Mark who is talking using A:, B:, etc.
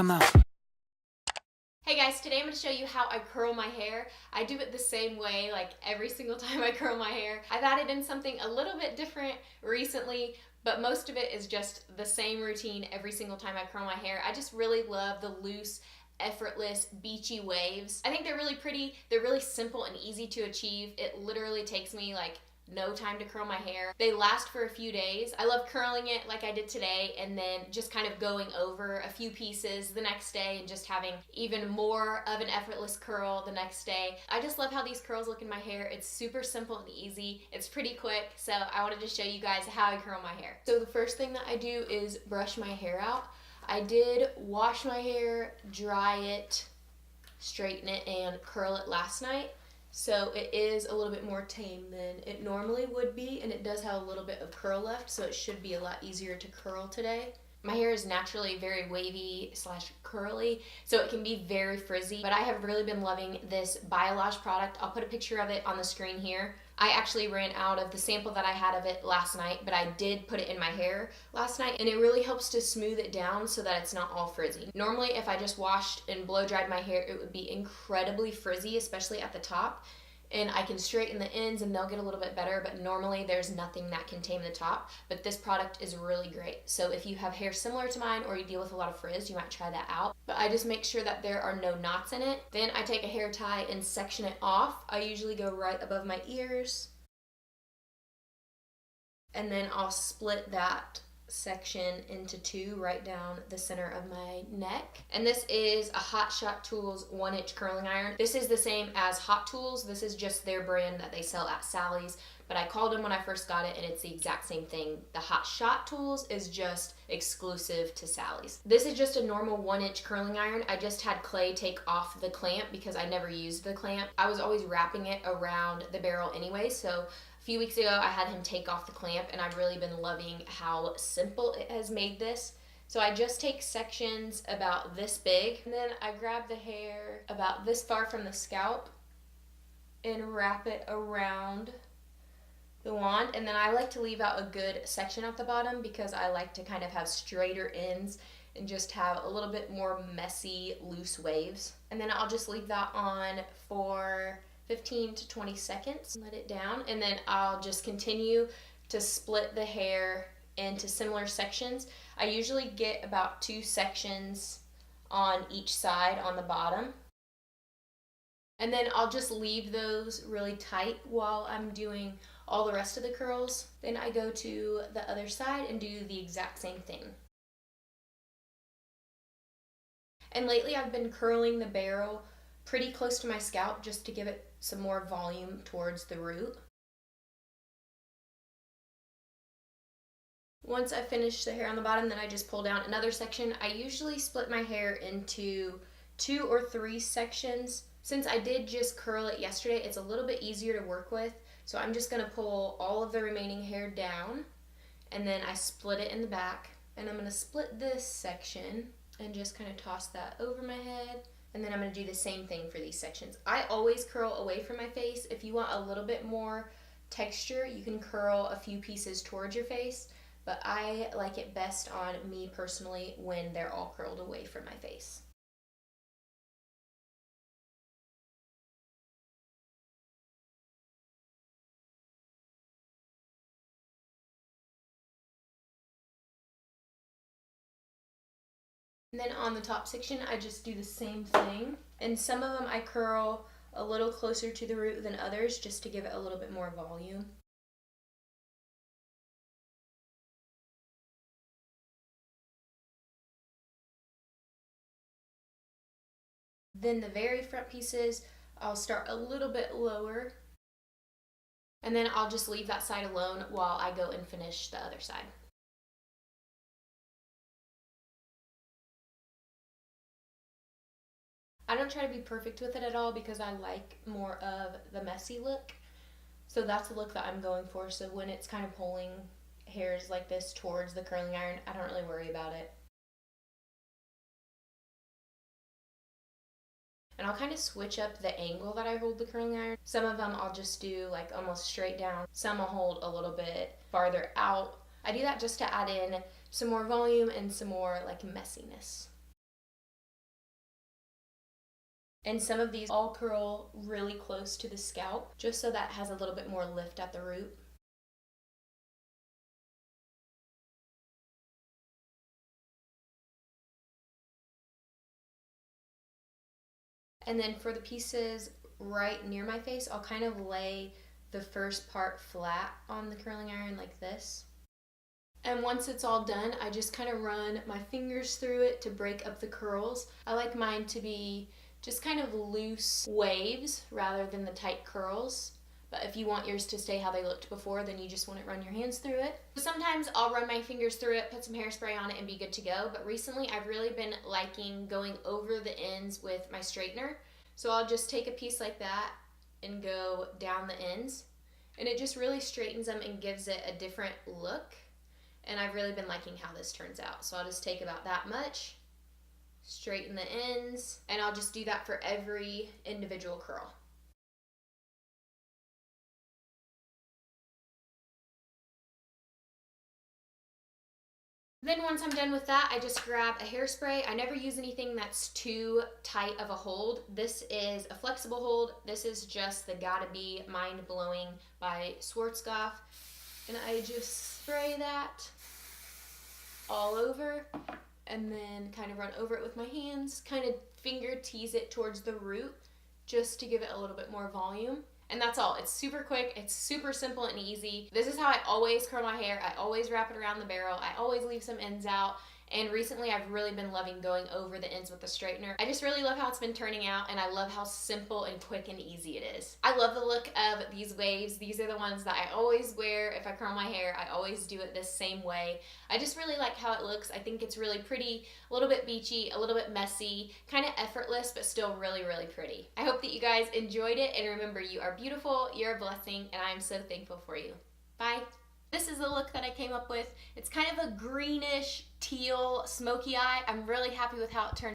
A: Come on.
B: Hey guys, today I'm going to show you how I curl my hair. I do it the same way like every single time I curl my hair. I've added in something a little bit different recently, but most of it is just the same routine every single time I curl my hair. I just really love the loose, effortless, beachy waves. I think they're really pretty. They're really simple and easy to achieve. It literally takes me like no time to curl my hair. They last for a few days. I love curling it like I did today and then just kind of going over a few pieces the next day and just having even more of an effortless curl the next day. I just love how these curls look in my hair. It's super simple and easy. It's pretty quick, so I wanted to show you guys how I curl my hair. So the first thing that I do is brush my hair out. I did wash my hair, dry it, straighten it, and curl it last night. So it is a little bit more tame than it normally would be, and it does have a little bit of curl left, so it should be a lot easier to curl today. My hair is naturally very wavy slash curly, so it can be very frizzy, but I have really been loving this Biolage product. I'll put a picture of it on the screen here. I actually ran out of the sample that I had of it last night, but I did put it in my hair last night, and it really helps to smooth it down so that it's not all frizzy. Normally, if I just washed and blow dried my hair, it would be incredibly frizzy, especially at the top. And I can straighten the ends and they'll get a little bit better, but normally there's nothing that can tame the top. But this product is really great. So if you have hair similar to mine or you deal with a lot of frizz, you might try that out. But I just make sure that there are no knots in it. Then I take a hair tie and section it off. I usually go right above my ears. And then I'll split that section into two right down the center of my neck. And this is a Hot Shot Tools 1-inch curling iron. This is the same as Hot Tools. This is just their brand that they sell at Sally's, but I called them when I first got it and it's the exact same thing. The Hot Shot Tools is just exclusive to Sally's. This is just a normal 1-inch curling iron. I just had Clay take off the clamp because I never used the clamp. I was always wrapping it around the barrel anyway, so a few weeks ago, I had him take off the clamp, and I've really been loving how simple it has made this. So I just take sections about this big, and then I grab the hair about this far from the scalp and wrap it around the wand. And then I like to leave out a good section at the bottom because I like to kind of have straighter ends and just have a little bit more messy, loose waves. And then I'll just leave that on for 15 to 20 seconds, let it down, and then I'll just continue to split the hair into similar sections. I usually get about 2 sections on each side on the bottom. And then I'll just leave those really tight while I'm doing all the rest of the curls. Then I go to the other side and do the exact same thing. And lately I've been curling the barrel pretty close to my scalp just to give it some more volume towards the root. Once I finish the hair on the bottom, then I just pull down another section. I usually split my hair into 2 or 3 sections. Since I did just curl it yesterday, it's a little bit easier to work with. So I'm just going to pull all of the remaining hair down, and then I split it in the back. And I'm going to split this section and just kind of toss that over my head. And then I'm going to do the same thing for these sections. I always curl away from my face. If you want a little bit more texture, you can curl a few pieces towards your face, but I like it best on me personally when they're all curled away from my face. And then on the top section, I just do the same thing. And some of them I curl a little closer to the root than others just to give it a little bit more volume. Then the very front pieces, I'll start a little bit lower. And then I'll just leave that side alone while I go and finish the other side. I don't try to be perfect with it at all because I like more of the messy look. So that's the look that I'm going for. So when it's kind of pulling hairs like this towards the curling iron, I don't really worry about it. And I'll kind of switch up the angle that I hold the curling iron. Some of them I'll just do like almost straight down. Some I'll hold a little bit farther out. I do that just to add in some more volume and some more like messiness. And some of these all curl really close to the scalp, just so that it has a little bit more lift at the root. And then for the pieces right near my face, I'll kind of lay the first part flat on the curling iron like this. And once it's all done, I just kind of run my fingers through it to break up the curls. I like mine to be just kind of loose waves rather than the tight curls. But if you want yours to stay how they looked before, then you just want to run your hands through it. Sometimes I'll run my fingers through it, put some hairspray on it, and be good to go. But recently I've really been liking going over the ends with my straightener. So I'll just take a piece like that and go down the ends. And it just really straightens them and gives it a different look. And I've really been liking how this turns out. So I'll just take about that much, straighten the ends, and I'll just do that for every individual curl. Then once I'm done with that, I just grab a hairspray. I never use anything that's too tight of a hold. This is a flexible hold. This is just the Gotta Be Mind Blowing by Schwarzkopf. And I just spray that all over and then kind of run over it with my hands, kind of finger tease it towards the root just to give it a little bit more volume. And that's all. It's super quick. It's super simple and easy. This is how I always curl my hair. I always wrap it around the barrel. I always leave some ends out. And recently I've really been loving going over the ends with the straightener. I just really love how it's been turning out, and I love how simple and quick and easy it is. I love the look of these waves. These are the ones that I always wear if I curl my hair. I always do it this same way. I just really like how it looks. I think it's really pretty, a little bit beachy, a little bit messy, kind of effortless, but still really, really pretty. I hope that you guys enjoyed it, and remember, you are beautiful, you're a blessing, and I am so thankful for you. Bye. This is the look that I came up with. It's kind of a greenish, teal, smoky eye. I'm really happy with how it turned